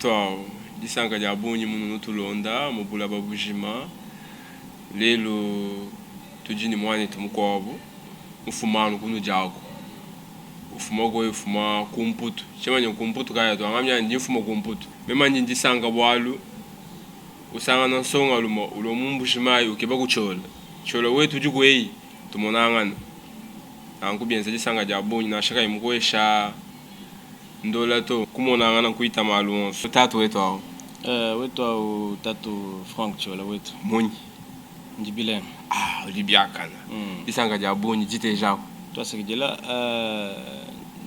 wetu disanga lya bunyi muno tulonda mubula babujima lelo tujini mwane tumukwabo ufumano kunu jago ufuma kumputu chemanye kumputu kaya to angamya ndi ufuma kumputu memanye ndisanga bwalu usanga nansonga lumo ulomumbushimai ukeba kuchola chola wetu jugwei tumonangana ankubienza disanga lya bunyi na shaka imkwesha ndola to kumonangana kuita malu tatu wetu wetu tatu Frank chola wetu munyi njibile libiakana disanga lya bunyi jite jako toi sekijila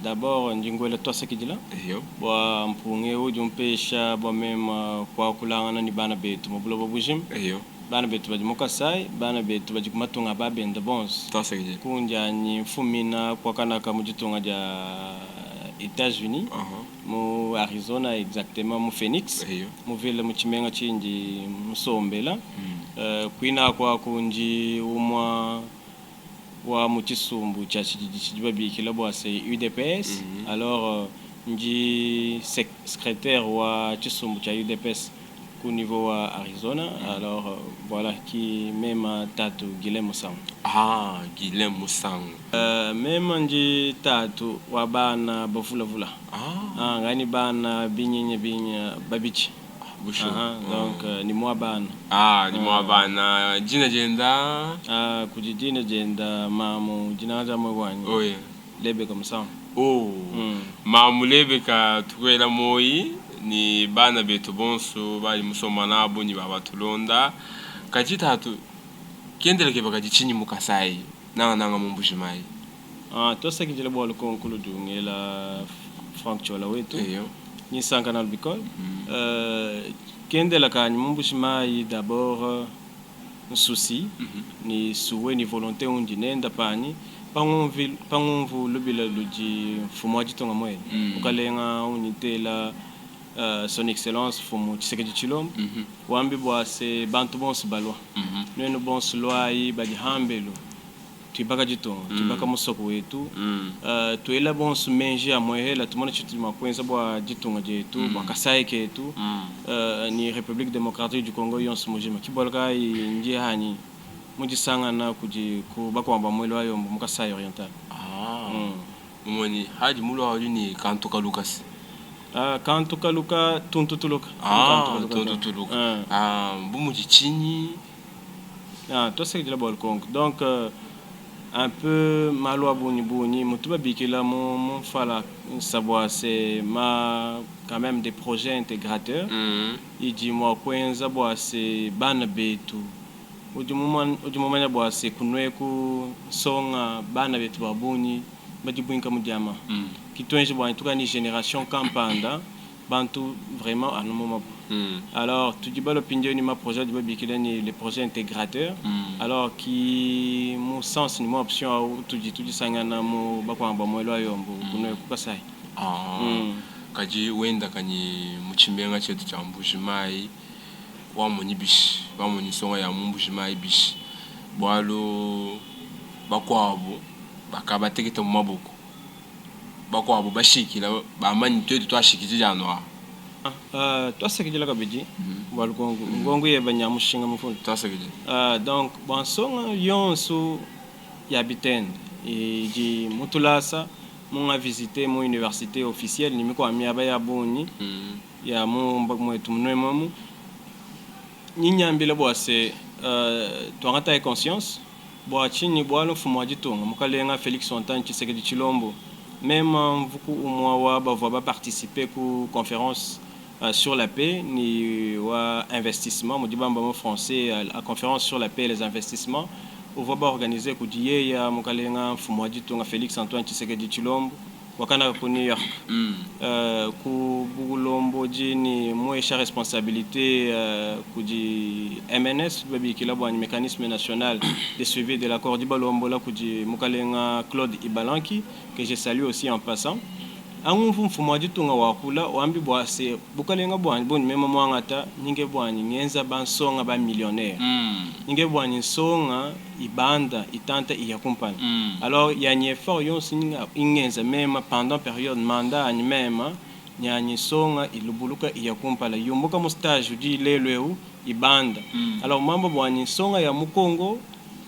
d'abord njingwele toi sekijila iyo bwa mpunge ujumpesha bwa mema kwa kulangana ni bana betu mubulo babujim iyo bana betu bajimuka sai bana betu bajikumatunga babenda bons toi sekijila kunja ni mfumina kwa kanaka mujitunga ja États-Unis mu Arizona exactement mu Phoenix mu ville mu chimenga chinji musombela kwina kwa kunji umwa wa muchisumbu cha chijibabikila bwa se UDPS alors nji secrétaire wa chisumbu cha UDPS au niveau wa Arizona alors voilà qui même tatu Guilhem Musang Guilhem Musang même nji tatu wa bana bavula ngani bana binya babichi donc ni moi bana ni moi bana jina jenda kujijina jenda mamu jina za mwani yeah lebe comme ça mamu lebe ka tukwela moyi ni bana betu bonso bali musoma nabo ni baba tulonda kachitatu kiendeleke bakajichinyi mukasai nanga mumbushimai to sekijile bolo konkulu dungela Frank chola wetu iyo ni sankana bikol kiendela ka mumbushimai d'abord un souci ni souhait ni volonté undinenda pani pangumvu lubila luji fumaji tonga moyo ukalenga unitela son excellence fumu Tshisekedi Tshilombo wambi bwa se bantu bonse balwa neno bonse lwai badi hambelo tibaka jitonga tibaka musoko wetu tuela bonse menje amwehela tumona chitu makwenza bwa jitonga jetu bwa kasai ketu ni République démocratique du Congo yonse mujima kibolka inji hani mujisanga na kuji kubakwamba mwelo ayo mukasai oriental mumoni haji mulo hali ni kantoka Lucas kantoka luka tuntutuluka tuntutuluka bumuji chini toi c'est de la bol conk donc un peu malo buni mutuba bikila mon fala savoir c'est ma quand même des projets intégrateurs il dit moi kwenza bwa c'est bana betu ujumumanya bwa c'est kunweku songa bana betu babuni badibwinka mujama kitwenje bwa tuka ni génération campanda bantu vraiment à nos moments alors tu dis pas l'opinion ni ma projet de bikila ni les projets intégrateurs alors qui mon sens ni mon option tu dis sangana mu bakwamba mwelo yombo kunwe kukasai kaji wenda kanyi muchimbenga chetu cha mbushimai wa munyibishi ba munisonga ya mbushimai bishi bwalo bakwabo bakabateketa mu maboko bakwabo bashikila bamanyi twetu twashikije jano twasekijela kabiji balkongo ngongo yebanyamushinga mufundo twasekije donc bansonga yonso ya bitende ji mutulasa munga visiter mon université officielle ni miko amia ba ya boni ya mu mbakmwetu mnwemo nyinyambile bwase twangata conscience bwa chini bwalo fumwa jitonga mukalenga Félix Antoine Tshisekedi Tshilombo même beaucoup umwa wa ba participer ku conférence sur la paix ni wa investissement mudibamba mo français à conférence sur la paix et les investissements on va organiser ku diye ya mukalenga fumwa jitonga Félix Antoine Tshisekedi Tshilombo wakana ku New York ku bulombo jini moesha responsabilité kuji MNS babi kilabo ni mécanisme national de suivi de l'accord di balombo la kuji mukalenga Claude Ibalanki que je salue aussi en passant angu mfumo jitunga wakula wambi bwase bukalenga bwani boni mema mwangata ninge bwani ngenza bansonga ba millionnaire ninge bwani songa ibanda itanta iyakumpana alors ya ni effort yon singa ingenza mema pendant période mandat ni mema nyani songa ilubuluka iyakumpala yumbuka mu stage di lelweu ibanda alors mambo bwani songa ya mukongo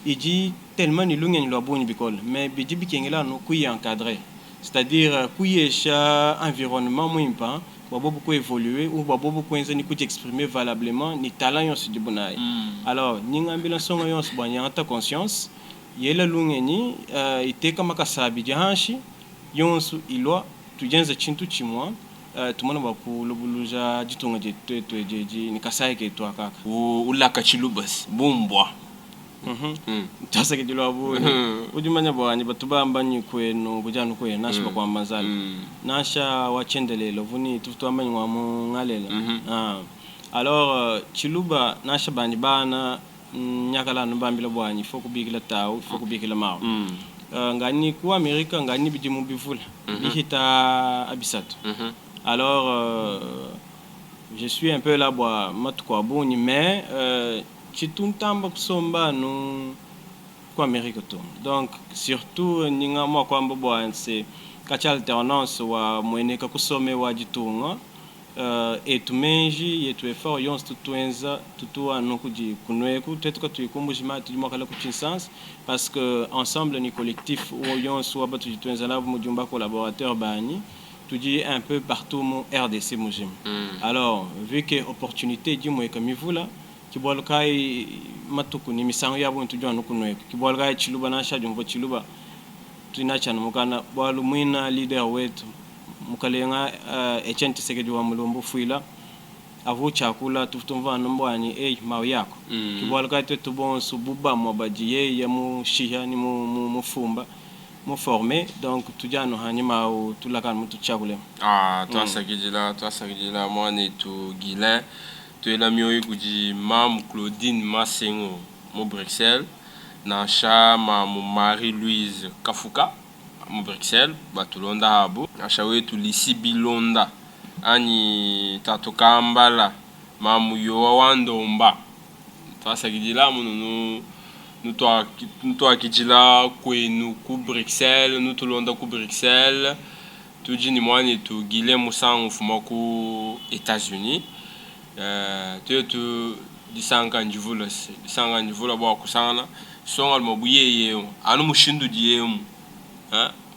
iji tellement ni lunga ni lwabuni bikol mais biji bikengela no kuyi encadrer c'est-à-dire kuyesha environnement mwimpa babobu ko évoluer ou babobu ko enza ni ku exprimer valablement ni talent yonse di bunai alors ningambila songa yonse bwanya ata conscience yela lunga ni iteka makasabi jahanshi yonsu ilwa tujenza chintu chimwa tumana bakulubuluja jitunga jeji ni kasai ke to akaka ulaka chilubas bumbwa tasa ke jilo abu ujumanya bwani batubamba ni kwenu kujanu kwe nasha kwa manzala nasha wachendele lovuni tutwamba ngwa mu ngalela alors chiluba nasha bani bana nyakala nbambila bwani foku bigila taw foku bigila maw ngani ku Amerika ngani bijimu bivula bihita abisato alors je suis un peu là bwa matukwa boni mais chituntamba kusomba no ku Amerika to donc surtout ninga mwa kwamba bwa c'est kacha alternance wa mweneka kusome wa jitunga etumenji yetu effort yons tutwenza tutua no kuji kunweku tetuka tuikumbujima tujimakala kuchinsans parce que ensemble ni collectif ou yons wa batu jitwenza labo mujumba collaborateur bani tuji un peu partout mu RDC mujim alors vu que opportunité di mweka mivula kibolkai matuku ni misango yabo ntujwa no kunweku kibolkai chiluba na sha jumbo chiluba tuinacha mukana bwalu mwina leader wetu mukalenga Etienne Tshisekedi wa Mulumbu fuila avu chakula tutumva nombwani mawe yako kibwalka tetu bon sububa mwabajiye ya mushiha ni mufumba mu former donc tujano hanyuma tulaka mutu chakule twasakijila mwana tu Guilain tuela mioyi kuji mam Claudine Masengo mu Bruxelles na chama mu Marie-Louise Kafuka mu Bruxelles batulonda habu asha wetu Lisi Bilonda ani tatokambala mamu yo wandomba twasakijila munu nutwa kijila kwenu ku Bruxelles nutulonda ku Bruxelles tujini mwani tu Guilain Musango fuma ku États-Unis tu disanga njivula bwa kusana songa mabuye anu mushindu diyemu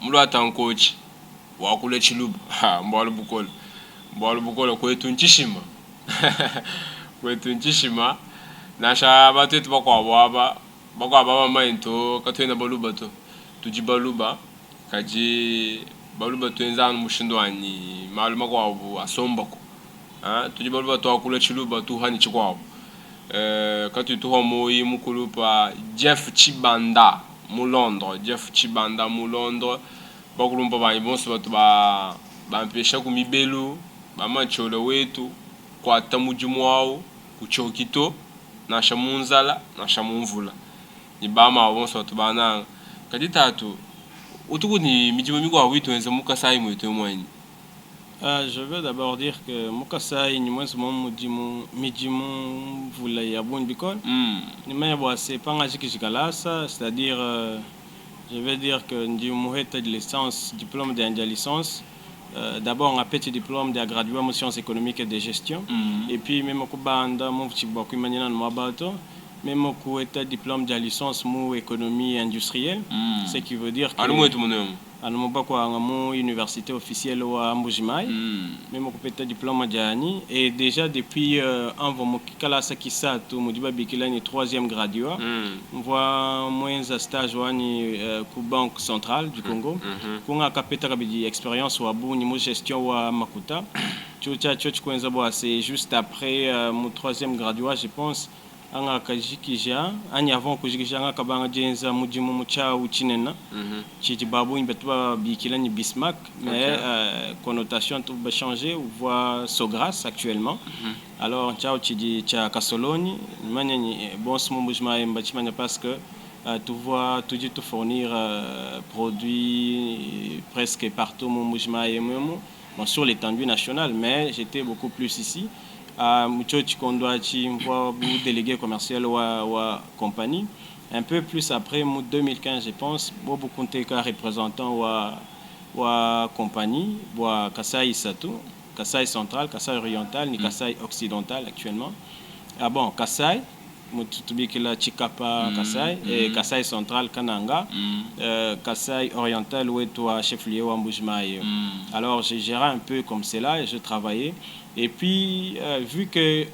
mulu atankochi wakule chiluba mbwalu bukola kwetu nchishima nasha batetu bakwa mainto katwena baluba to tujibaluba kaji baluba twenzanu mushindo ani maluma kwa asombako tujibaluba to akule chiluba tu hani chikwabo katu tu homo yimukulupa Jeff Chibanda mu Londres bakulumpa ba ibonso batu ba mpesha ku mibelu ba macholo wetu kwa tamujumu wao kuchokito na shamunzala na shamumvula ni bama abonso batu bana kaditatu utuku ni mijimu miko awitu enza mukasai mwetu mwenye. Je veux d'abord dire que Mukasai ni moins mijimu vula ya bon bikol ni maya c'est pas c'est-à-dire je veux dire que ndi muheta de licence diplôme de licence d'abord on a petit diplôme de gradué en sciences économiques et de gestion et puis même ko banda mo tshibwa ku manyana no mabato même ko eta diplôme de licence mu économie industrielle ce qui veut dire que anomba kwa ngamu université officielle wa Mbujimai même ko peta diplôme jani et déjà depuis envo kala sakisa tu mudiba bikila ni 3e gradué on voit moins stage wani ku banque centrale du Congo kunga kapeta kabidi expérience wa bu ni mo gestion wa makuta chocha kwenza bo c'est juste après mon 3e gradué je pense anga kajikija ani avant kujikija anga kabanga jenza mujimu mucha uchinena chiji babu imbetua bikila ni Bismarck mais connotation tout va changer on voit Sogras actuellement alors ciao chiji cha Kasoloni manyani bon ce mouvement mbachimanya parce que tu vois tu dis te fournir produits presque partout mon mouvement et même sur l'étendue nationale mais j'étais beaucoup plus ici Muchochi Kondwachi mvoa délégué commercial wa compagnie un peu plus après 2015 je pense beaucoup de représentant wa compagnie wa Kasai Sato Kasaï central, Kasaï oriental, ni Kasaï occidental actuellement. Ah bon, Kasaï, Mutubikila Chikapa Kasaï, et Kasaï central Kananga, Kasaï oriental où est toi chef-lieu Wambujmaï. Alors j'ai géré un peu comme cela et je travaillais. Et puis vu que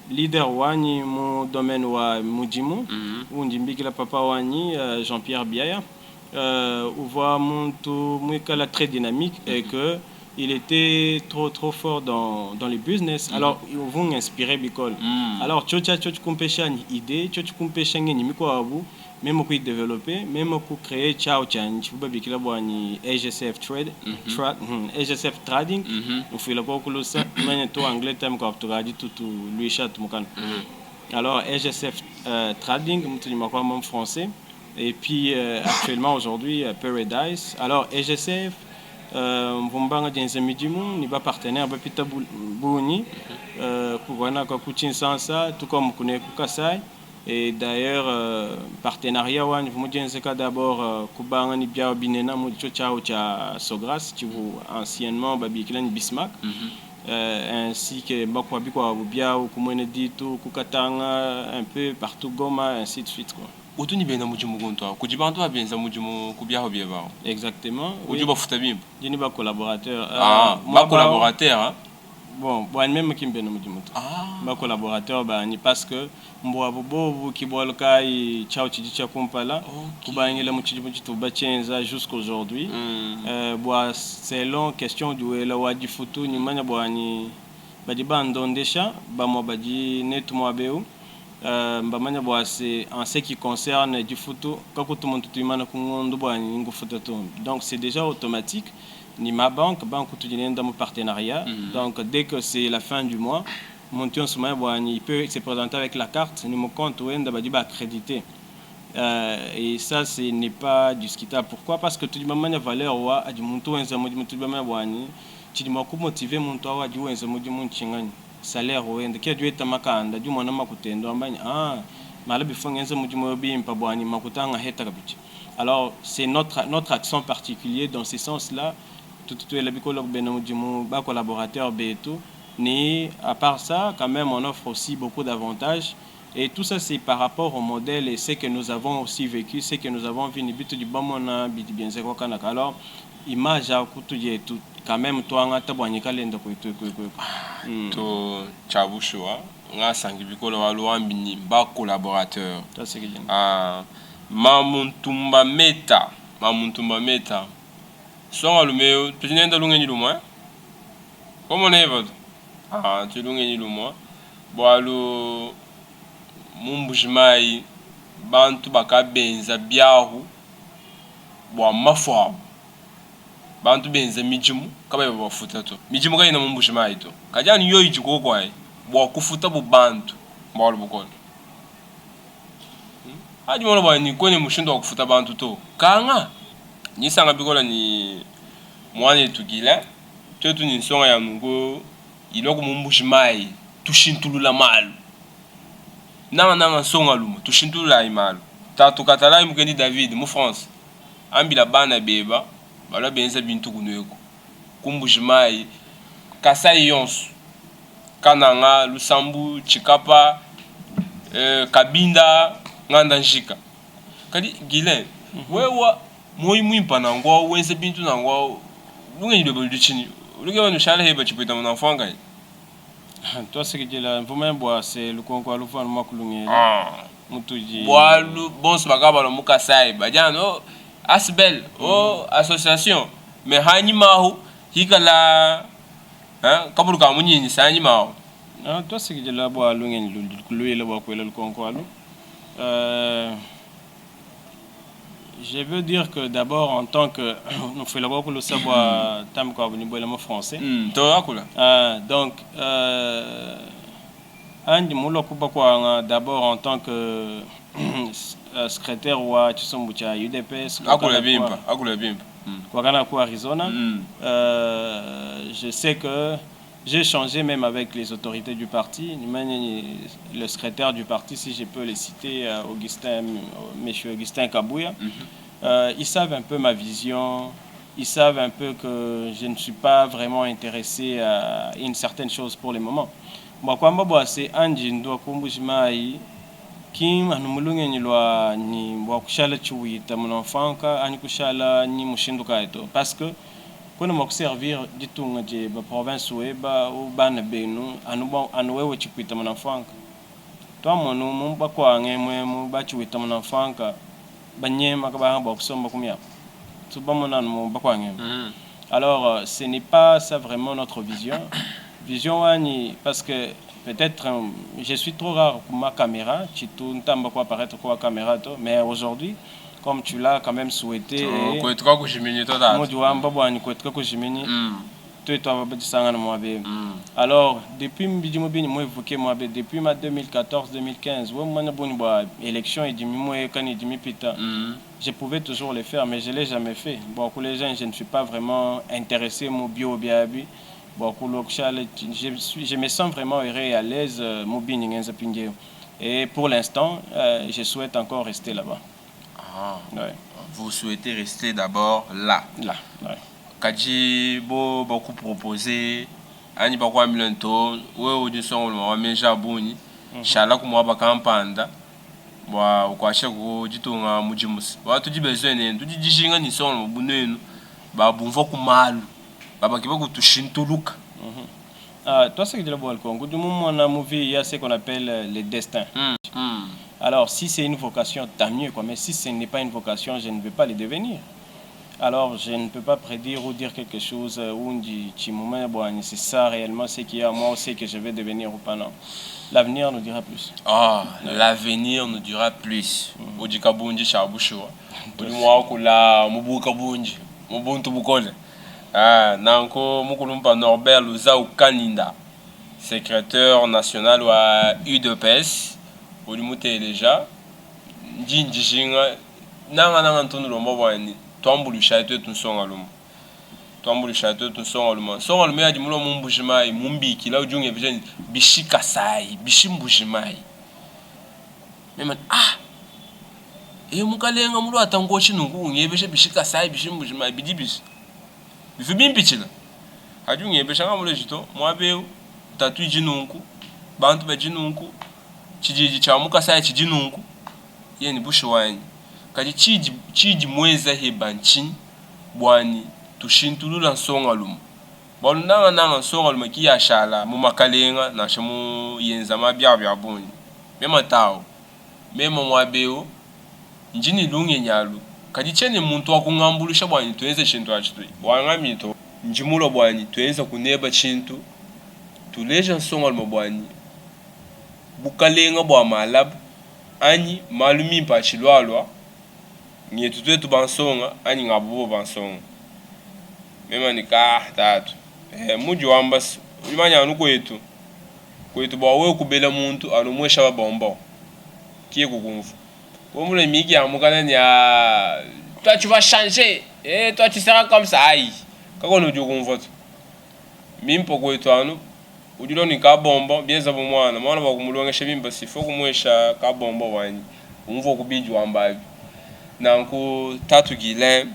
leader wani mon domaine wa mujimu où ndimbikila papa wani Jean-Pierre Biaya où voit mon tout mwikala très dynamique et que il était trop fort dans les business. Alors ils vont inspirer bicole. Alors chocha kumpesha ni idée, chocha kumpesha ngeni miko abu même pour développer, même pour créer ciao change pour bikila bwani AGCF trade, AGCF trading, on fait la quoi que ça, mais tout anglais thème quand tu dit tout lui chat mukan. Alors AGCF trading, je dis quoi même français. Et puis actuellement aujourd'hui Paradise. Alors AGCF Mvumbanga Jense Midimu ni ba partenaire ba pita Bouni kuwana kwa kuchin sansa tout comme kune Kasai et d'ailleurs partenariat wan vumu Jense ka d'abord kubanga ni bia binena mu chao cha Sogras qui vous anciennement babikilani Bismarck ainsi que bakwa bikwa bia ou kumene ditu kukatanga un peu partout Goma ainsi de suite quoi. Utuni bena mujimu gonto kujibantu abenza mujimu kubyaho byeba. Exactement. Ujuba futa bimba. Jini ba collaborateur. Ba collaborateur hein. Bon, même qui mbena mujimu. Ba collaborateur ba ni parce que mbo bobo ki bolka i chao chicha kumpala kubangela muchimu chitu ba chenza jusqu'aujourd'hui. Boa selon question du la wadi futu ni manya boani badi bandondesha ba mo badi netu mo abeu. En ce qui concerne du photo, donc c'est déjà automatique. Ni ma banque dans mon partenariat. Donc dès que c'est la fin du mois, mon tion il peut se présenter avec la carte, ni mon compte accrédité. Et ça, ce n'est pas discutable. Pourquoi? Parce que tout le monde a valeur à du monto tu dis motivé mon toit à du salaire wende kia dueta makanda du mwana makutendo ambanya malabi fongenza mujimo bimpa bwani makutanga heta kabichi. Alors c'est notre accent particulier dans ce sens-là tout la bikolo bena mujimo ba collaborateur beto ni à part ça quand même on offre aussi beaucoup d'avantages et tout ça c'est par rapport au modèle et ce que nous avons aussi vécu, ce que nous avons vu ni bitu du bamona biti bien c'est quoi kanaka. Alors image à kutuye tout quand même toi ngata bwani kalenda ko to chabushwa nga sangi bikolo waluambini ba collaborateur mamuntumba meta songa lumeo tuzinenda lungeni lumwa comment neva tu lungeni lumwa bwalo mumbujimai bantu bakabenza byahu bwa mafwa bantu benza mijimu kaba bafuta to mijimu kayina mumbujimai to kajani yoyi jikokwaye bwa kufuta bu bantu mbalo bukolo haji mwana bwa ni kone mushindo wa kufuta bantu to kanga nisanga bikola ni mwane tugila twetu ni nsonga ya mungo iloko mumbujimai tushintulula malu nanga nsonga luma tushintulula imalu tatu katala mukendi David mu France ambila bana beba bala benza bintu kunweko kumbujimai Kasai yonsu Kananga Lusambu Chikapa Kabinda nganda njika kadi Gilen wewa moi mwimpa nangwa wenze bintu nangwa lunga nyido bulu chini lunga wanu shala heba chipita mwana mfanga toi ce que tu là vous-même bois c'est le concours le fond makulunge mutuji boalu bons bagaba lo mukasai bajano asbel association mais hani mahu hikala kaburu ka munyini sanyi mahu toi ce que tu là bois lunga lui le bois le concours je veux dire que d'abord en tant que nous faisons beaucoup le savoir tam ko abuni bolamo français to akula donc andi mulo kuba kwa d'abord en tant que secrétaire wa Chisombucha UDPS akula bimpa kwa kana kwa Arizona je sais que j'ai changé même avec les autorités du parti, le secrétaire du parti, si je peux le citer, monsieur Augustin Kabouya. Ils savent un peu ma vision, ils savent un peu que je ne suis pas vraiment intéressé à une certaine chose pour le moment. Bon, kwamba bwa c'est anji ndo kumbujimai kim anu mulungenyi lwa ni bwa kushala chuwita munonfanka ani kushala ni mushinduka eto parce que kuna makuservir ditunga je ba province weba u bana benu anu wewe chikwita munonfanka twamonu mumba kwange mwemu bachiwita munonfanka banyema ka ba kusomba kumya tubamona mu bakwange. Alors ce n'est pas ça vraiment notre vision. Vision wani parce que peut-être je suis trop rare pour ma caméra, tu t'entends quoi apparaître quoi caméra toi, mais aujourd'hui comme tu l'as quand même souhaité ko etuka kushimini to da mo diwa mbabo ani ko etuka kushimini to to ba disanga na moabe. Alors depuis mbijimo bini mo évoqué moabe depuis ma 2014 2015 wo mana boni ba élection et dimi mo e kan dimi pita. Je pouvais toujours le faire mais je l'ai jamais fait. Bon pour les gens je ne suis pas vraiment intéressé mo bio biabi. Bon, je me sens vraiment heureux et à l'aise. Et pour l'instant, je souhaite encore rester là-bas. Ah, ouais. Vous souhaitez rester d'abord là. Là, ouais. Kaji beaucoup proposé. Ani bakwa milento, wewe ujisongo lwa meja buni. Shala kumwa bakampanda. Bwa ukwashe ko jitunga mujimusi. Watu jibezene, tujijishinga ni songo bunenu. Ba bumva kumalu. Baba kibaku tushintuluka. Toi, c'est que tu le Congo. Du moment où on a movie, il y a ce qu'on appelle le destin. Alors, si c'est une vocation, tant mieux. Quoi. Mais si ce n'est pas une vocation, je ne vais pas le devenir. Alors, je ne peux pas prédire ou dire quelque chose où on dit c'est ça réellement ce qu'il y a. Moi aussi que je vais devenir ou pas. Non. L'avenir nous dira plus. Ah, l'avenir nous dira plus. Odi kabunji shabushwa. Odi mwakula mubuka bunji. Mubuntu bukole. Nanko Mukulumpa Norbert Luzau Kaninda, secrétaire national wa UDPS, Olimute Eleja, Njinjishinga, Nanga Ntonu Lombo Wani, Twambulu Chateau Tunsong Alum. Twambulu Chateau Tunsong Alum. Song Alum ya Jimulo Mumbujimai, Mumbi, Kila Ujung Evision, Bishika Sai, Bishimbujimai. Même Mukalenga Mulu Atangochi Nungu, Yebeshe Bishika Sai, Bishimbujimai, Bidibis. Vibim pichila haju ngebesha ngalo jito mwabeu tatu jinunku bantu ba jinunku chijiji cha mukasa chijinunku yeni bushwani kadi chiji mweza he banchin bwani tushintulula nsonga lumu balunanga nanga nsonga lumu kiya shala mu makalenga na shamu yenza mabya bya buni mema tawo mema mwabeu njini lunge nyalu kadi chene muntu wakungambulisha bwani tuweze chintu achitui wangamito njimulo bwani tuweze kuneba chintu tuleja nsonga lmo bwani bukalenga bwa malab ani malumi mpa chilwalwa nyetu twetu bansonga ani ngabubo bansonga mema nika tatu muji wambas ulimanya anuko yetu kwetu bwa wewe kubela muntu alumwesha babombo kiye kukumvu Omule miki ya mukana ya toi tu vas changer et toi tu seras comme ça aïe kako no jogo mvoto mimpo ko etwanu udilo ni ka bombo bieza bo mwana ba kumulonga shebimba sifo kumwesha ka bombo wani umvo kubiji wambabi nanku tatu gilen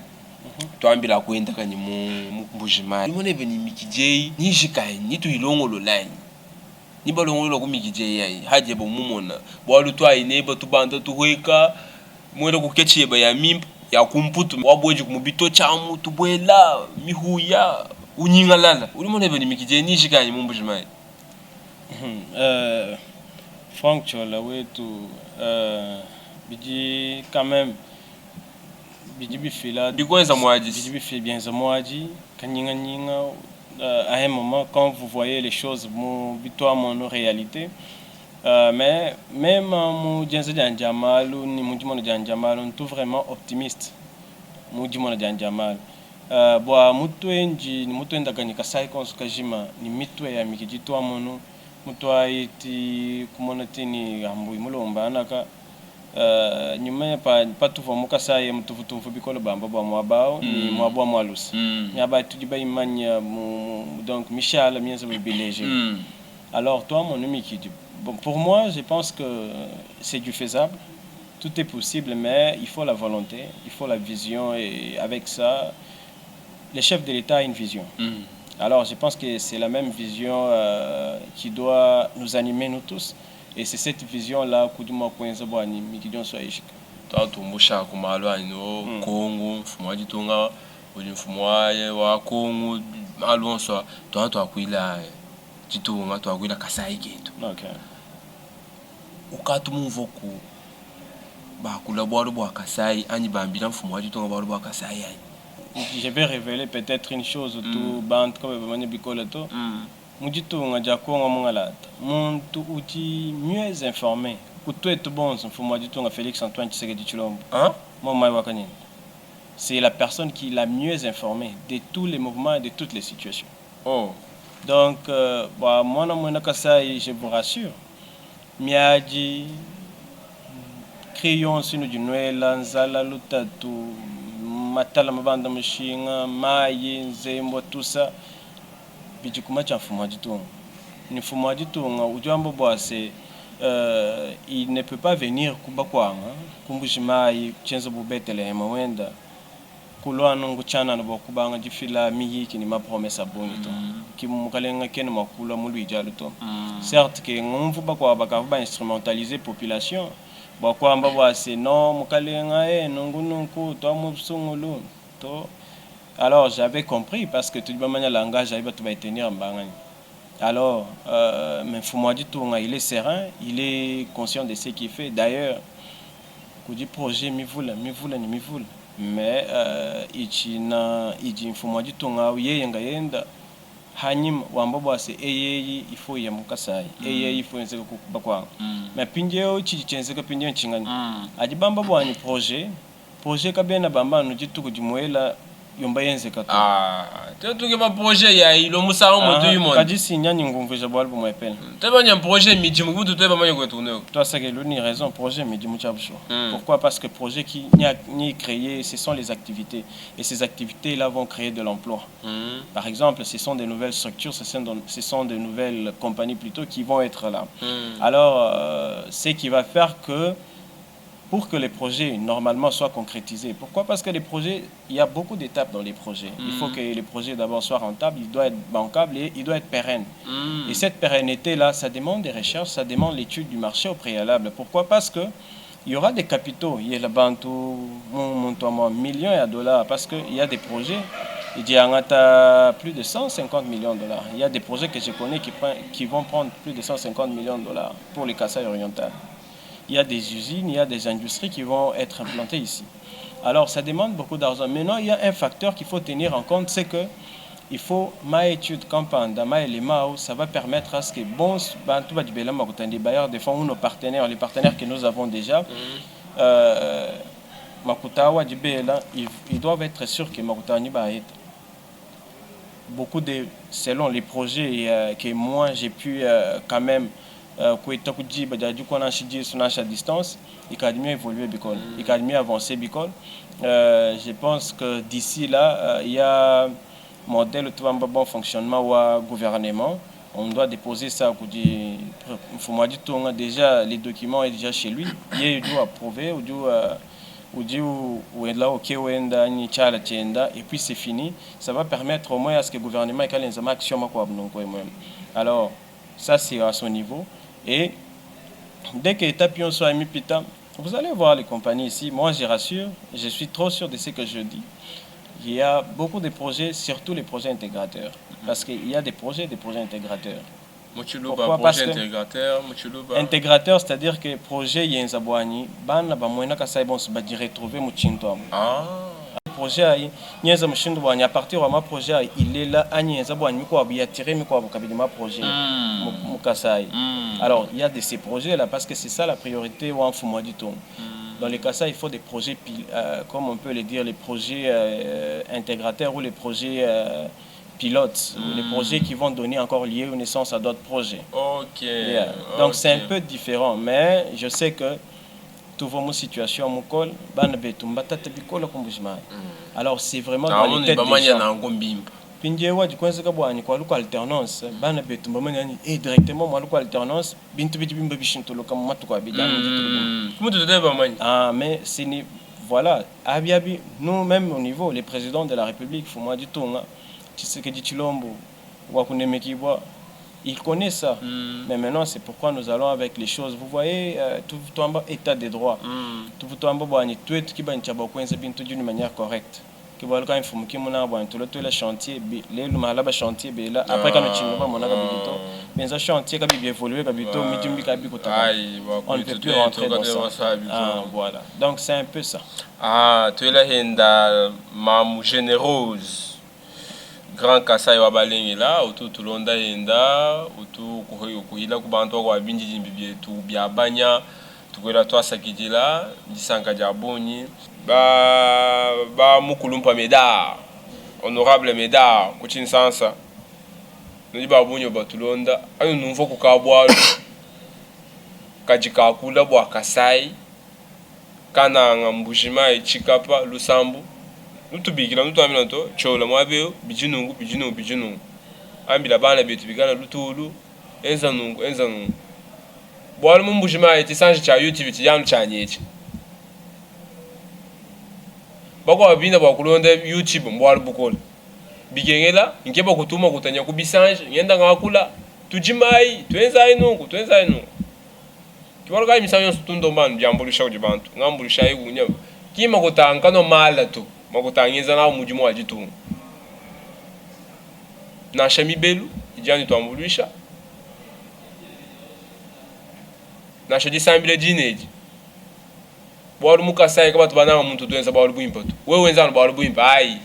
twambila kwenda kani mu mbujima limone beni mikijei ni jikai ni tu ilongo lolani ni balongo lo kumikije yayi haje bo mumona bwalu twa ineba tubanda tuhweka mwera kukechiye ba ya mimp ya kumputu wabweji kumubito chamu tubwela mihuya unyingalala ulimone beni mikije ni jikanye mumbujimai. Franck Chola wetu biji quand même biji bifila bikwenza mwaji biji bifila bien za mwaji kanyinga nyinga. À un moment, quand vous voyez les choses, mon réalité, mais même mon Jamal ni mon Jamal, on est vraiment optimiste. Mon Jamal, boa mutuenji ni mutuenda kanyika sai konskajima ni mitwe ya mikijitwa mono mutwa iti kumona tini ambu mulomba anaka nyuma pa tuvo mukasaye mutuvutumvu bikolo bamba bwa mwabao ni mwabwa mwalusi nyaba tudiba imanya donc Michel mienza biléger. Alors toi mon ami qui bon pour moi je pense que c'est du faisable, tout est possible mais il faut la volonté, il faut la vision et avec ça le chef de l'État a une vision. Alors, je pense que c'est la même vision qui doit nous animer, nous tous. Et c'est cette vision-là que nous avons animé, qui doit être tumbusha kumalo ano Kongo mfumo wa Ditonga uli mfumo wa Kongo alonso to akwila Ditonga to akwila Kasai ketu. Okay. Ukatu muvoku ba kula bwa Kasai ani bambila mfumo wa Ditonga bwa Kasai ani. Je vais révéler peut-être une chose tout bande comme bamanya bikola to. Muditonga jakonga mongalata. Muntu uti mieux informé. Félix Antoine Tshisekedi Tshilombo. C'est la personne qui est la mieux informée de tous les mouvements et de toutes les situations. Donc, moi, je vous rassure. Miaji, crayon, sino du Noël, Nzala, Lutatu, Matala Mabanda Mshinga, Maye, Nzembo, tout ça. Bijikuma Tchanfuma du Tonga. Nifuma du Tonga, Ujuambo Boase. Il ne peut pas venir kubakwanga kumbushimai chenzo bubetele mawenda kulwa nungu chana no kubanga difila miyi kini ma promessa bonito kimukalenga ken makula mulwi jaluto certes que ngumvu bakwa bakava instrumentaliser population bakwa mbaba c'est non mukalenga nungu nunku to mubsungulu to. Alors j'avais compris parce que tout le monde langage aiba tu va tenir mbangani. Alors, Mfumadi Tounga, il est serein, il est conscient de ce qu'il fait. D'ailleurs, il dit projet, mais il Mfumadi Tounga, il Hanyim, Wambaba, c'est il faut y Mukasai, il faut y Bakwa. Mais Pindio, Chichense, Pindio, Chingan. Adibamba, un projet Kabena Bamba, nous dit tout du Moela. Tu as projet ya ilo musa on moto yumo kadi sinya ngumve jabwal bu moepel tebanya projet midi mu tu teba manyo tourner toi ça que l'uni raison projet midi mu chabsho. Pourquoi? Parce que projet qui ni créé, ce sont les activités et ces activités là vont créer de l'emploi. Par exemple, ce sont des nouvelles structures, ce sont de nouvelles compagnies plutôt qui vont être là. Alors ce qui va faire que pour que les projets normalement soient concrétisés. Pourquoi? Parce que les projets, il y a beaucoup d'étapes dans les projets. Il faut que les projets d'abord soient rentables, il doit être bancable et il doit être pérenne. Et cette pérennité-là, ça demande des recherches, ça demande l'étude du marché au préalable. Pourquoi? Parce que il y aura des capitaux. Il y a le bantou, millions de dollars, parce qu'il y a des projets. Il y a plus de 150 millions de dollars. Il y a des projets que je connais qui vont prendre plus de 150 millions de dollars pour les Kasaï orientales. Il y a des usines, il y a des industries qui vont être implantées ici. Alors, ça demande beaucoup d'argent. Maintenant, il y a un facteur qu'il faut tenir en compte, c'est que il faut ma étude campagne, ça va permettre à ce que des bailleurs de fonds ou nos partenaires, les partenaires que nous avons déjà, ils doivent être sûrs que Makutawa beaucoup de, selon les projets que moi j'ai pu quand même à distance, il a mieux évoluer Bicol, il a mieux avancer Bicol. Je pense que d'ici là, il y a un modèle de bon fonctionnement ou gouvernement. On doit déposer ça déjà les documents sont déjà chez lui, il doit approuver et puis c'est fini. Ça va permettre au moins à ce que le gouvernement ait une action. Alors ça c'est à son niveau. Et dès que l'étape soit mis pita, vous allez voir les compagnies ici. Moi, je rassure, je suis trop sûr de ce que je dis. Il y a beaucoup de projets, surtout les projets intégrateurs. Parce qu'il y a des projets intégrateurs. Pourquoi? Parce que intégrateur, c'est-à-dire que le projet il y a un zabouani, retrouver projet à partir de ma projet il est là projet alors il y a de ces projets là parce que c'est ça la priorité ou en dans les cas ça il faut des projets comme on peut le dire les projets intégrateurs ou les projets pilotes, les projets qui vont donner encore lieu ou naissance à d'autres projets. Donc c'est un peu différent mais je sais que mon situation mukol bana betu mbatata bikola kumbujima. Alors c'est vraiment dans les têtes des gens. Pinjewa dikwenza kabwani kwa luko alternance bana betu mbamanya directement moi luko alternance bintu biti bimba bishinto loka matu kwa bijana comment tu te bamanya mais c'est voilà, Abiabi, nous-mêmes au niveau, les présidents de la République, Fumwa Ditonga, Tshisekedi Chilombo, Wakune Kibois, ils connaissent ça. Mais maintenant, c'est pourquoi nous allons avec les choses. Vous voyez, tout état des droits. Tout d'une manière correcte. Quand il faut que le chantier, les chantier, après quand on a chantier, on ne peut plus rentrer dans ça. Voilà. Donc c'est un peu ça. Ah, tu es là, Mamou Générose. Grand Kasai wa balengi la utu tulonda yenda utu kuhila kubantu kwa binji jimbibi tu biabanya tukwela twasa kijila disanga jaboni ba mukulumpa meda honorable meda kuchin sansa nudi babunyo batulonda ayo numvo kukabwalo kajikakula bwa Kasai kana ngambujima ichikapa lusambu nutubikila nutamina to chola mwabeo bijinungu ambila bana betu bigala lutulu enza nungu bwali mumbujima iti sanje cha YouTube tiyanu chanyechi bako abinda bakulonda YouTube mbwali bukola bigengela nkeba kutuma kutanya kubisanje ngenda ngakula tujimai twenza inungu kiwalo misanyo sutundo mbanu byambulisha kujibantu ngambulisha igunya kima kutanga no mala tu makutangiza na mujimu wa jitu na shami belu ijani tuambulisha na shodi sambile jineji bwalu mukasai kaba tubana muntu twenza bwalu buimpa tu wewe wenzana bwalu buimpa ai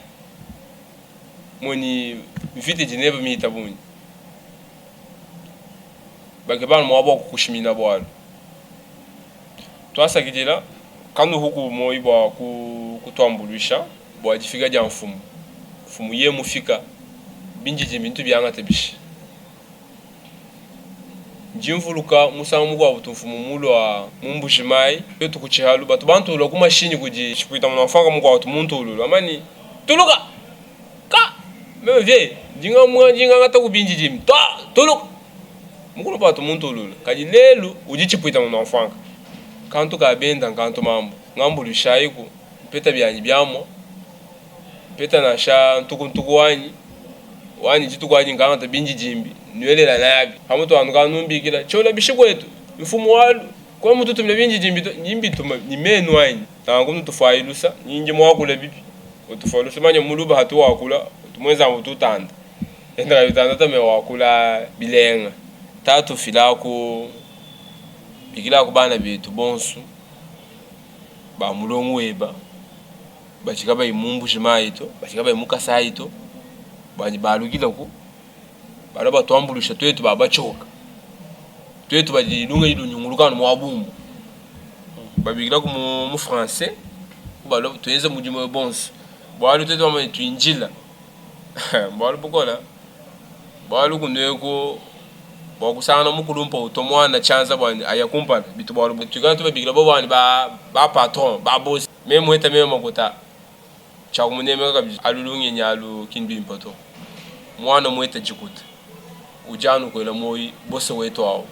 moni mfite jineva mihitabuni bakebana mwabo kukushimina bwalu twasa kijila kanu huku moi bwa kutwambulisha bwa jifika ja mfumu ye mufika binjiji bintu byanga tebishi jimvuluka musamu kwa butumfumu mulo wa mumbujimai betu kuchihalu batu bantu lo kumashini kuji chipita munafanga mu kwa watu muntu ulu amani tuluka ka meme vie jinga ngata kubinjiji tuluka mukulu batu muntu ulu kaji lelu ujichipita munafanga kantu kabenda kantu mambo ngambulisha iku peta byanyi byamo peta na sha ntuku wani jitu kwaji nganga binji jimbi nwelela nabi hamuto anuka numbikira chola bishikwetu mfumu walu kwa mutu tumle binji jimbi tuma ni menu wani tangu mtufailusa nyingi mwakula bibi utufailusa manya muluba hatu wakula tumweza mututanda enda bitanda tame wakula bilenga tatu filako bikila kubana bitu bonsu ba mulongo weba bachikaba imumbu shimaito bachikaba imukasaito bani balukila ku balaba twambulisha twetu baba choka twetu bajilunga idunyungulukana mwabumbu babikila ku mu français balaba tuenza mujimo bonsu bwalu twetu bama twinjila bwalu bukola bwalu kuneko bokusana mukulumpa utomwana chanza bwani ayakumpa bitu bwalu tukana tubabikila bwani ba patron ba boss meme weta meme makuta chakumuneme kabisa alulunge nyalu kinbimpa to mwana mweta jikuta ujanu kwela moyi boss wetu awo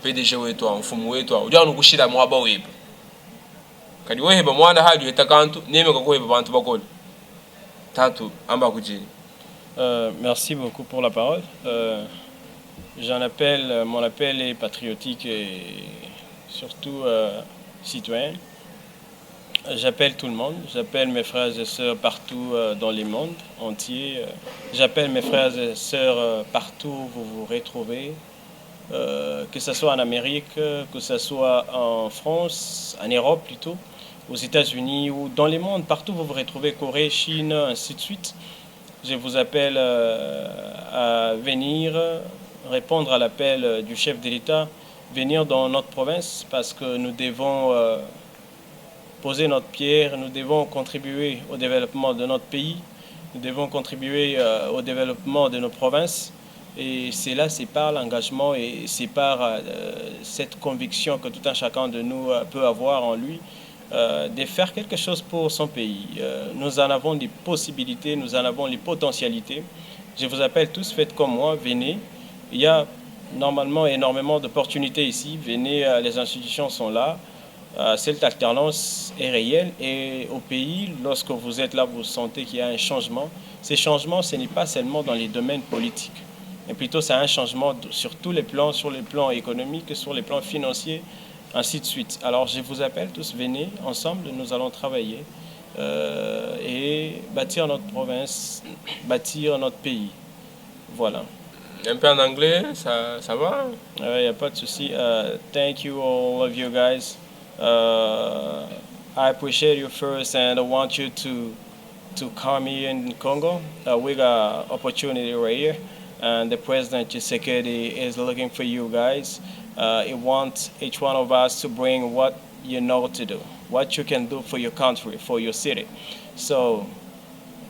PDG wetu awo mfumu wetu awo ujanu kushira mwaba weba kadi weheba mwana hadi weta kantu neme kakoheba bantu bakola tatu amba kujini. Merci beaucoup pour la parole. Mon appel est patriotique et surtout citoyen. J'appelle tout le monde, j'appelle mes frères et sœurs partout dans le monde entier. J'appelle mes frères et sœurs partout où vous vous retrouvez, que ce soit en Amérique, que ce soit en France, en Europe plutôt, aux États-Unis ou dans le monde, partout où vous vous retrouvez, Corée, Chine, ainsi de suite. Je vous appelle à venir répondre à l'appel du chef de l'État, venir dans notre province parce que nous devons poser notre pierre, nous devons contribuer au développement de notre pays, nous devons contribuer au développement de nos provinces. Et c'est là, c'est par l'engagement et c'est par cette conviction que tout un chacun de nous peut avoir en lui de faire quelque chose pour son pays. Nous en avons des possibilités, nous en avons les potentialités. Je vous appelle tous, faites comme moi, venez. Il y a normalement énormément d'opportunités ici. Venez, les institutions sont là. Cette alternance est réelle et au pays, lorsque vous êtes là, vous sentez qu'il y a un changement. Ces changements, ce n'est pas seulement dans les domaines politiques, mais plutôt c'est un changement sur tous les plans, sur les plans économiques, sur les plans financiers, ainsi de suite. Alors je vous appelle tous, venez, ensemble, nous allons travailler et bâtir notre province, bâtir notre pays. Voilà. Un peu en anglais, ça va? Il n'y a pas de souci. Thank you all of you guys. I appreciate you first, and I want you to come here in Congo. We got opportunity right here, and the President Tshisekedi is looking for you guys. He wants each one of us to bring what you know to do, what you can do for your country, for your city. So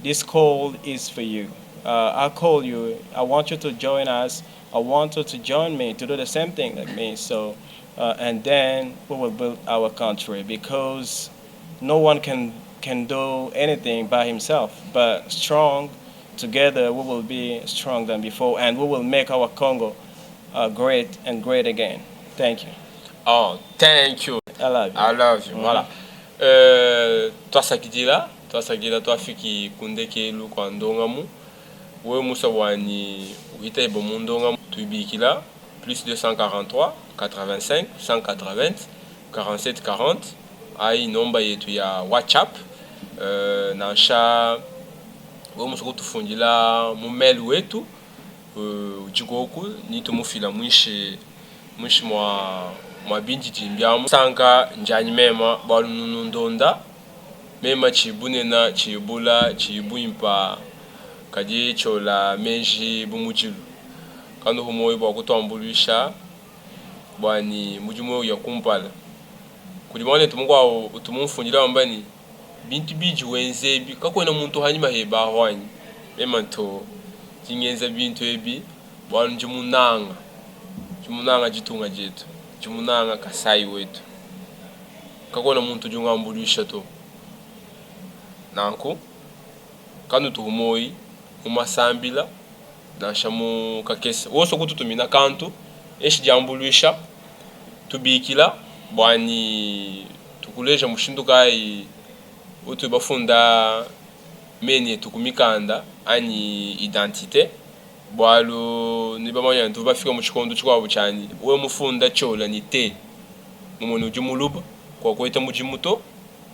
this call is for you. I call you. I want you to join us. I want you to join me to do the same thing like me. So, and then we will build our country because no one can do anything by himself. But strong together, we will be stronger than before, and we will make our Congo great and great again. Thank you. Oh, thank you. I love you. I love you. Voilà. Toi sakidila, toi fiki kundeke lu kwa ndongamu. Oui, Moussa Wani, Wita Bomondonga, Tubikila, plus 243, 85, 180, 47, 40. Aïe, nomba yetu ya WhatsApp. Nansha, oui, Moussa Kutufundila, Mumel wetu, Ujigoku, Nito Mufila Mwishi mwa binti Jimbiamu. Sanka, Njani Mema, Balunundonda, Mema Chibunena, Chibula, Chibuimpa. Kadi chola menji bumujilu kando humoyi bwa kutwambulisha bwani mujumo ya kumpala kulimane tumungwa utumumfunjira mbani bintu biji wenze bi kakwena muntu hanyuma heba hwanyi emanto jingenza bintu ebi bwanu jimunanga jitunga jetu jimunanga kasai wetu kakwena muntu jungambulisha to nanko kando tuhumoyi umasambila nashamu kakesa woso kututumina kantu eshijambulwisha tubikila bwani tukuleja mushindukai utu bafunda meni tukumikanda ani identité bwalo nibamanya ntu bafika mu chikondo chwabo cyane we mufunda chola ni te mumone ujimuluba kwa kweta mujimuto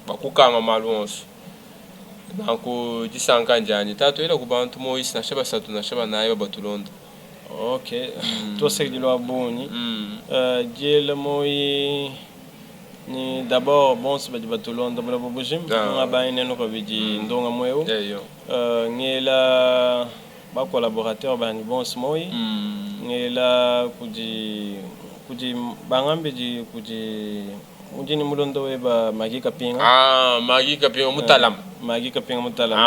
bakukanga malonso nanko jisanka njani tatu ila kubantu moisi na shaba satu na shaba nayo batulonda. Ok. Toi c'est de l'aboni. Jela moi ni d'abord bon c'est de batulonda bula bobujim ngaba ineno ko biji ndonga mweu. Ngela ba collaborateur ba ni bon moi. Ngela kuji bangambe ji kuji Mujini mulondo weba Magi Kapinga. Magi Kapinga mutalam. Magi Kapinga mutalam.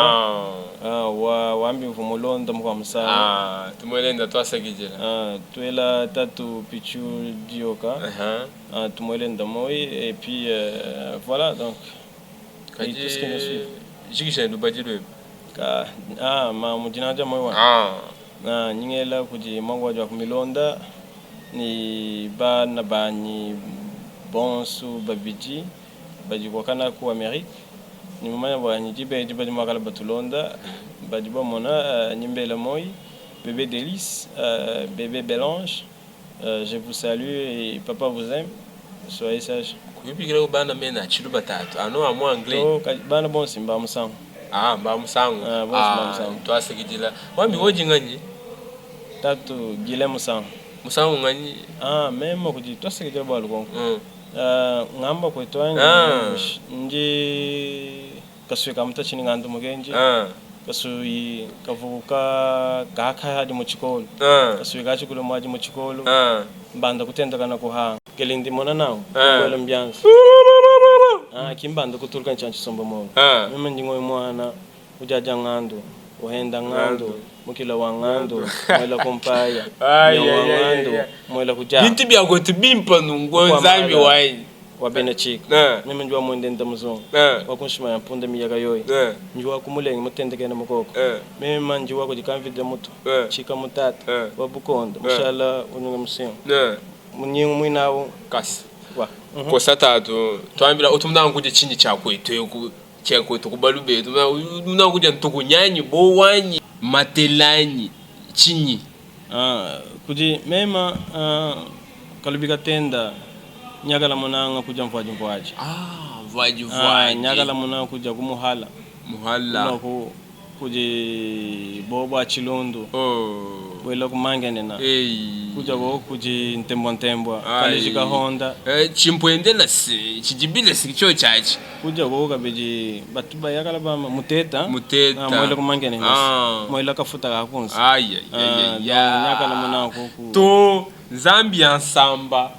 Wambi mulondo mwa msa. Tumwelenda twa sagijela. Tuela tatu pichu dioka. Tumwelenda moi et puis voilà donc. Et tout ce qui nous suit. Jikisha ndubajilwe. Ma mujinaja moi wa. Nyingela kuji mangwa jwa kumilonda ni bana bani bonsu babiji bajikwakana ku Amerique ni mumanya bwa nyijibe jibaji makala batulonda bajiba mona nyimbela moi bébé délice bébé Bélange je vous salue et papa vous aime soyez sage kubikira bana mena chilu batatu ano amu anglais bana bonsi mba musango mba musango twa sekidila wambi woji ngani tatu gile musango ngani même kuji twa sekidila bwa lukongo ngamba kwetwanye nje kasweka mutachini ngandu mugenji kasui kavuka gaka hadi mu chikolo kasui gachi kulo mwaji mu chikolo mbanda kutendakana kuha kelindi mona nawo kwelo mbyanza kimbanda kutulika nchanchi sombo mo mimi ndingo mwana ujaja ngando uhenda ngando mukila wa ngando mwela kompaya wa ngando mwela kuja bintu byago tibimpa nungonzami wayi wabene chika mimi njwa mwende ndamuzongo wakunshima yampunda miyaga yoyi njwa kumulenge mutendekena mukoko mimi manjwa ko jikamvide muto chika mutata wabukonda mushala unyunga musingo munyingu mwinawo kasi kosa tatu twambila utumna kuje chini cha kwetu cha kwetu kubalube tumna kuje ntukunyanyi bowanyi matelanyi chini kuje mema kalubika tenda nyagala munanga kuja mvaji mvaji nyagala munanga kuja kumuhala no kuje bobo chilondo wela kumangene na kuja bo kuje ntembo kalejika honda chimpwendela si chijibile sikicho chachi kuja bo kabeji batuba yakala ba muteta mwela kumangene mwela kafuta kakunzi nyagala munanga to Zambia nsamba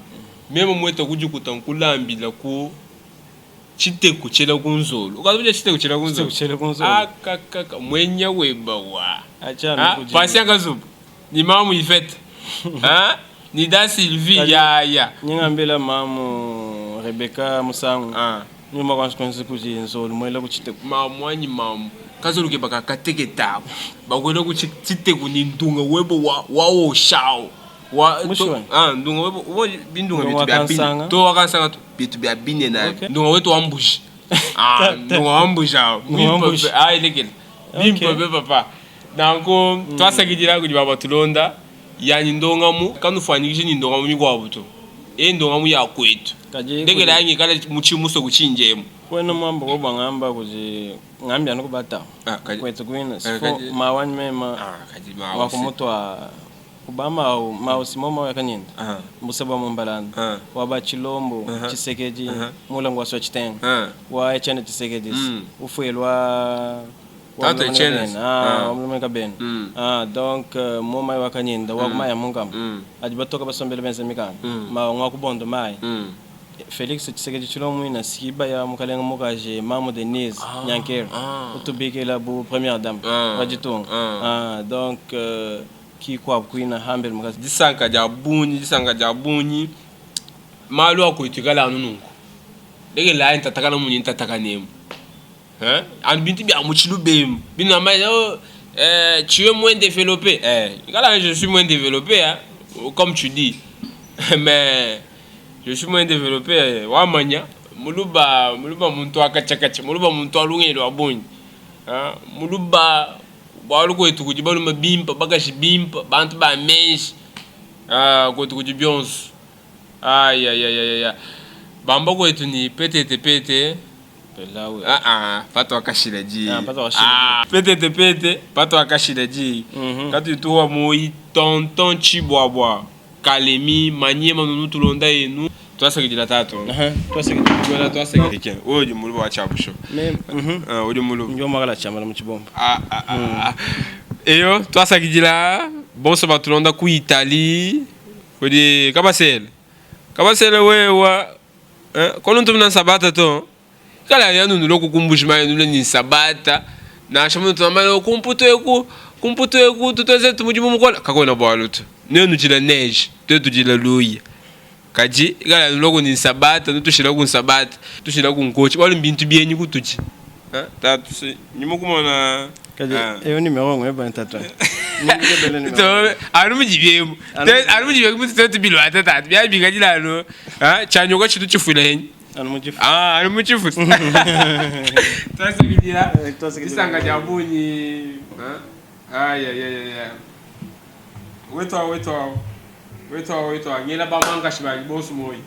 memo mweta kujikuta nkulambila ku chiteku chela kunzolo ukabuja chiteku chela kunzolo akakaka mwenya webawa achana kuji pasianga zubu ni mamu ifete ni da Sylvie ya nyingambela mamu Rebecca Musangu nyuma kwanskonzi kuji nzolo mwela kuchiteku mamwanyi mamu kazoluke baka kateke tabo bakwela ku chiteku ni ndunga webo wawo shao ndunga wepo bindunga bitu bya bini to wakansanga bitu bya bini na ndunga wetu ambushi ndunga wambusha lekele bimpepe papa nanko twasakidira kuti baba tulonda yani ndonga mu kanufanyikishe ni ndonga mu mikwa buto ndonga mu ya kwetu ndekele yangi kala muchimuso kuchinjemo kwena mwamba ko bangamba kuzi ngambya no kubata kwetu kwina sifo mawani mema wakumutwa kubama au mausimoma yakanyenda musaba mumbalana waba chilombo chisekeji mulango wa sochitenga wa echene chisekeji ufuelwa tato echene omlumeka ben donc moma yakanyenda wa kumaya mungam ajibatoka basombele benze mikana ma ngwa kubondo mai Felix chisekeji chilombo ina siba ya mukalenga mukaje mamu Denise Nyankero utubikela bu première dame wajitunga donc ki kwa kuina hambel mukazi disanga jabunyi malu akuitikala nunungu dege la ntatakana munyi ntatakane an binti bi amuchilu bem bina ma tu es moins développé je suis moins développé comme tu dis mais je suis moins développé wa manya muluba muntu akachakacha muluba muntu alungelo abunyi muluba balu kwetu kuji balu mabimpa bagashi bimpa bantu ba menshi kwetu kuji byonsu bamba kwetu ni pete pelawe pato akashira ji pete pato akashira ji katu tuwa moi tonton chibwabwa kalemi manyema nunu tulonda yenu twasakidila tato twasakidila oje muluba wa chabusho oje muluba njo magala chamala mu chibomba eyo twasakidila bonso batulonda ku Italie oje kabasele wewa kono tumna sabata to kala yanu nulo kukumbushima yanu ni sabata na shamu tumama kumputo yeku tutoze tumujibu mukola kakona bwaluto nenu jila neige tujila luya kaji kala nulo ni sabata nutushira ku sabata tushira ku nkochi wali mbintu byenyi kutuchi tatu nyimo kumona kaji eyo ni merongo eba ntatu to arumujibyemu mutu bilwa atatu bya bigajila no chanyo ko chitu chifula henyi arumuchifu twasakidira isanga jabunyi weto ngela bamanga shibali bosu moyi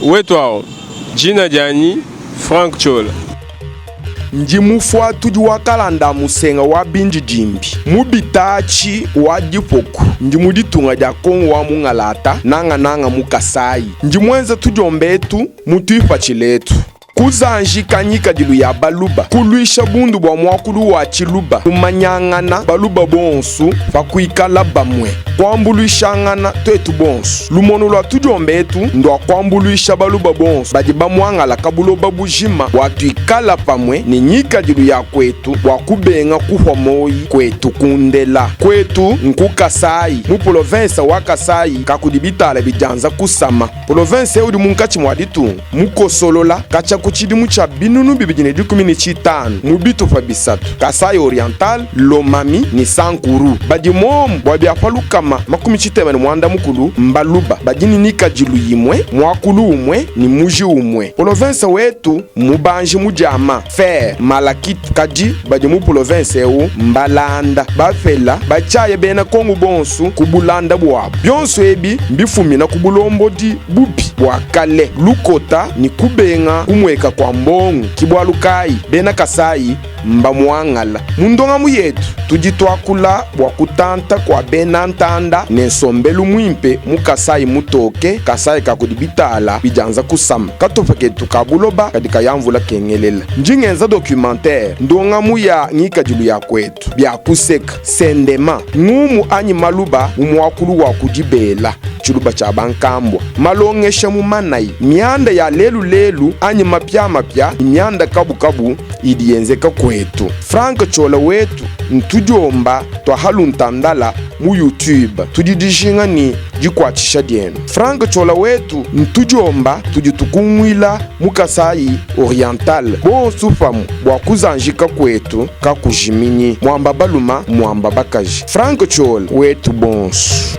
weto jina jani Frank Chola ndi mufuatu wa kalanda musenga wa binji jimbi mubitachi wa dipoku ndi muditunga dia kongo wa mungalata nanga mukasai ndi mwenza tujombetu mutuipa chiletu kuzanji kanyika dilu ya baluba kuluisha bundu bwa mwakulu wa chiluba kumanyangana baluba bonsu bakuikala bamwe kwambuluishangana twetu bonsu lumono lwa tujombetu ndwa kwambuluisha baluba bonsu badi bamwangala kabuloba bujima watuikala pamwe ni nyika dilu ya kwetu wakubenga kuhwa kwetu kundela kwetu nkukasai mu province wa Kasai kakudibitala bijanza kusama province udi munkachi mwaditu mukosolola kacha ku chidimu cha binunu bibijine dikumini chitanu mubitu fa bisatu Kasai Oriental, Lomami ni Sankuru badi momu bwabi afalukama makumi chitema ni mwanda mukulu Mbaluba badini nika jilu yimwe mwakulu umwe ni muji umwe province wetu mubanji mujama Fer Malakit kaji badi mu province eu Mbalanda bafela bachaye bena kongu bonsu kubulanda bwa byonso ebi mbifumina kubulombo di bubi bwa kale lukota ni kubenga kumweka kwa mbongu kibwalukai bena Kasai mba muangala mundonga muyetu tujitwakula bwa kutanta kwa bena ntanda nensombelu mwimpe mu Kasai mutoke Kasai kakudibitala bijanza kusama katofeketu kabuloba kadika yamvula kengelela njingenza documentaire ndonga muya ngika julu ya kwetu bya kuseka sendema ngumu anyi maluba umwakulu wa kujibela chuluba cha bankambwa malongesha mumanai mianda ya lelu anyi mapya mianda kabu idienzeka kwetu Frank Chola wetu ntujomba twahaluntandala mu YouTube tudidishinga ni jikwachisha dienu Frank Chola wetu ntujomba tujitukumwila mu Kasai Oriental bonsufamu bwa kuzanjika kwetu kakujiminyi mwamba baluma mwamba bakaji Frank Chola wetu bonsu